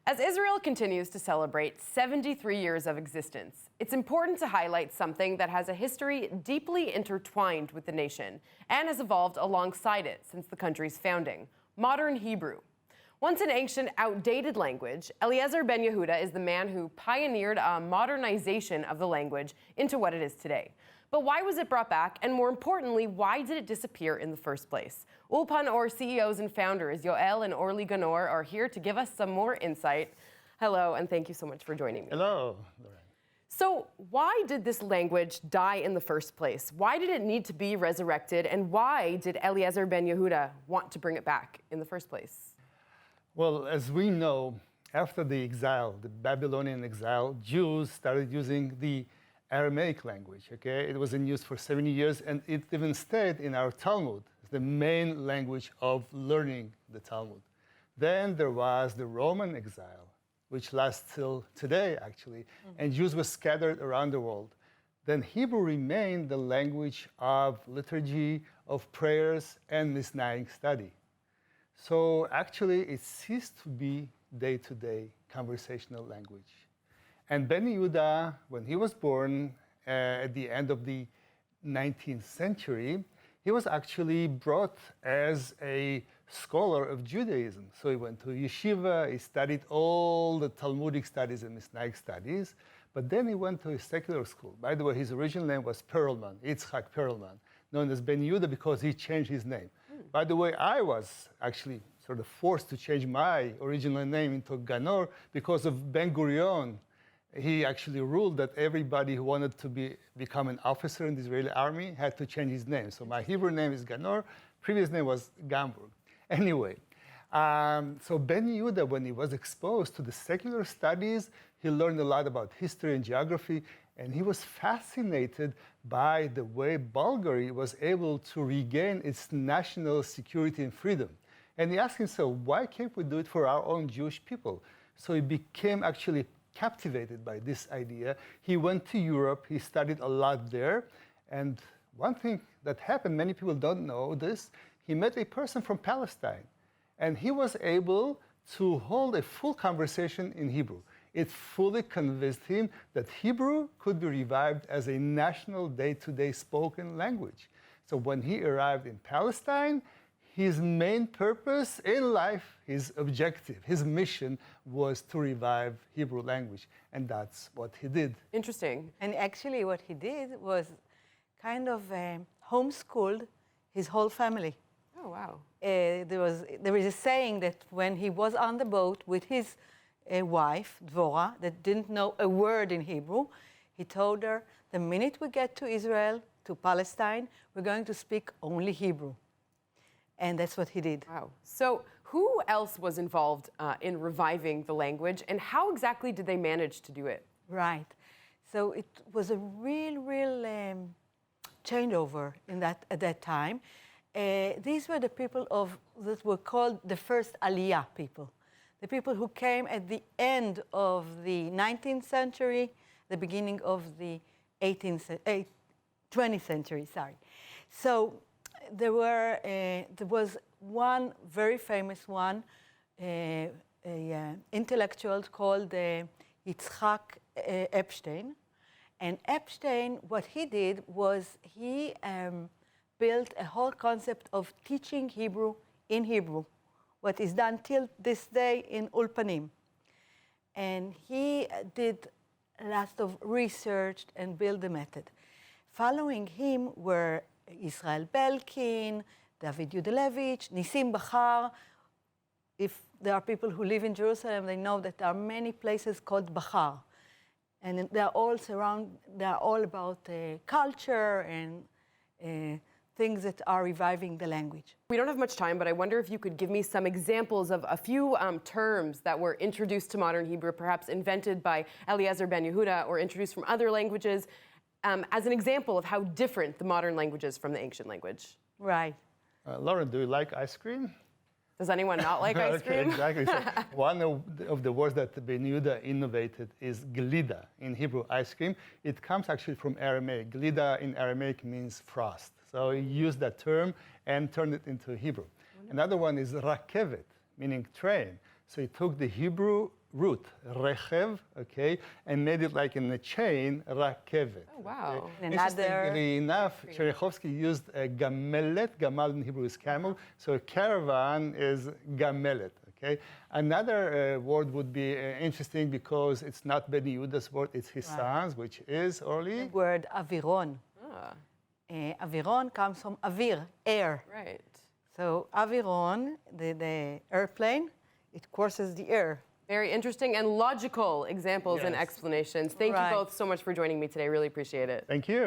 As Israel continues to celebrate 73 years of existence, it's important to highlight something that has a history deeply intertwined with the nation and has evolved alongside it since the country's founding: modern Hebrew. Once an ancient, outdated language, Eliezer ben Yehuda is the man who pioneered a modernization of the language into what it is today. But why was it brought back? And more importantly, why did it disappear in the first place? Ulpan Or CEOs and founders Yoel and Orly Ganor are here to give us some more insight. Hello, and thank you so much for joining me. Hello, Lauren. So why did this language die in the first place? Why did it need to be resurrected? And why did Eliezer ben Yehuda want to bring it back in the first place? Well, as we know, after the exile, the Babylonian exile, Jews started using the Aramaic language, okay? It was in use for 70 years, and it even stayed in our Talmud as the main language of learning the Talmud. Then there was the Roman exile, which lasts till today, actually, and Jews were scattered around the world. Then Hebrew remained the language of liturgy, of prayers, and Mishnaic study. So actually, it ceased to be day-to-day conversational language. And Ben Yehuda, when he was born at the end of the 19th century, he was actually brought as a scholar of Judaism. So he went to yeshiva, he studied all the Talmudic studies and Mishnaic studies, but then he went to a secular school. By the way, his original name was Perelman, Yitzhak Perelman, known as Ben Yehuda because he changed his name. By the way, I was actually sort of forced to change my original name into Ganor because of Ben Gurion. He actually ruled that everybody who wanted to become an officer in the Israeli army had to change his name. So my Hebrew name is Ganor, previous name was Gamburg. Anyway, so Ben Yehuda, when he was exposed to the secular studies, he learned a lot about history and geography, and he was fascinated by the way Bulgaria was able to regain its national security and freedom. And he asked himself, why can't we do it for our own Jewish people? So he became actually captivated by this idea. He went to Europe, he studied a lot there, and one thing that happened, many people don't know this, he met a person from Palestine, and he was able to hold a full conversation in Hebrew. It fully convinced him that Hebrew could be revived as a national day-to-day spoken language. So when he arrived in Palestine, his main purpose in life, his objective, his mission was to revive Hebrew language. And that's what he did. Interesting. And actually what he did was kind of homeschooled his whole family. Oh, wow. There is a saying that when he was on the boat with his wife, Dvorah, that didn't know a word in Hebrew, he told her, the minute we get to Israel, to Palestine, we're going to speak only Hebrew. And that's what he did. Wow. So who else was involved in reviving the language, and how exactly did they manage to do it? Right. So it was a real changeover at that time. These were the people that were called the first Aliyah people. The people who came at the end of the 19th century, the beginning of the 20th century, sorry. So there was one very famous one, intellectual called Yitzhak Epstein. And Epstein, what he did was he built a whole concept of teaching Hebrew in Hebrew, what is done till this day in Ulpanim. And he did lots of research and built the method. Following him were Israel Belkin, David Yudelevich, Nissim Bachar. If there are people who live in Jerusalem, they know that there are many places called Bachar. And they are all about culture and things that are reviving the language. We don't have much time, but I wonder if you could give me some examples of a few terms that were introduced to modern Hebrew, perhaps invented by Eliezer ben Yehuda or introduced from other languages, as an example of how different the modern language is from the ancient language. Right. Lauren, do you like ice cream? Does anyone not like ice cream? Okay, exactly. So one of the words that Ben Yehuda innovated is glida, in Hebrew, ice cream. It comes actually from Aramaic. Glida in Aramaic means frost. So he used that term and turned it into Hebrew. Another one is rakevet, meaning train. So he took the Hebrew root, rechev, okay, and made it like in a chain, rakevet. Oh, wow. Okay? Another- Interestingly enough, Chernyakhovsky used a gamelet. Gamal in Hebrew is camel, so a caravan is gamelet. Okay. Another word would be interesting because it's not Ben Yehuda's word; it's his son's, which is Orly. The word aviron. Ah, Aviron comes from avir, air. right. So aviron, the airplane, it courses the air. Very interesting and logical examples and Yes. explanations. Thank Right. you both so much for joining me today. Really appreciate it. Thank you.